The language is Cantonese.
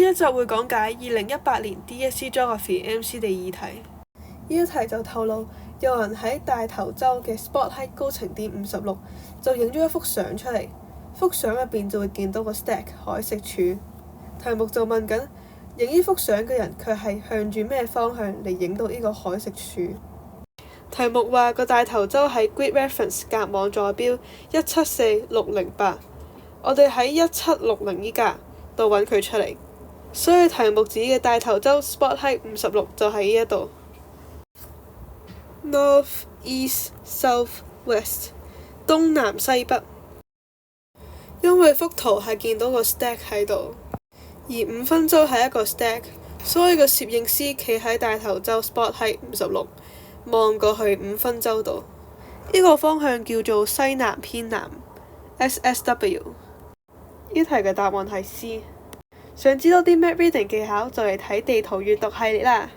一集會講解2018年 DSE Geography MC 第2題。呢一題就透露有人喺大頭洲嘅 spot height 高程點56就影咗一幅相出嚟，幅相入邊就會見到個 stack 海蝕柱。題目就問緊影呢幅相嘅人佢係向住咩方向嚟影到呢個海蝕柱？題目話個大頭洲喺 Grid Reference 格網坐標174608，我哋喺1760呢格度揾佢出嚟，所以題目指嘅大頭洲 spot height 56就喺呢一度。North, East, South, West 東南西北，因為幅圖係見到個 stack 喺度，而5分洲係一個 stack，所以個攝影師企喺大頭洲 spot height 56望過去5分洲度，呢個方向叫做西南偏南 SSW。 呢題嘅答案係 C。想知道啲 map reading 技巧就嚟睇地圖閱讀系列啦。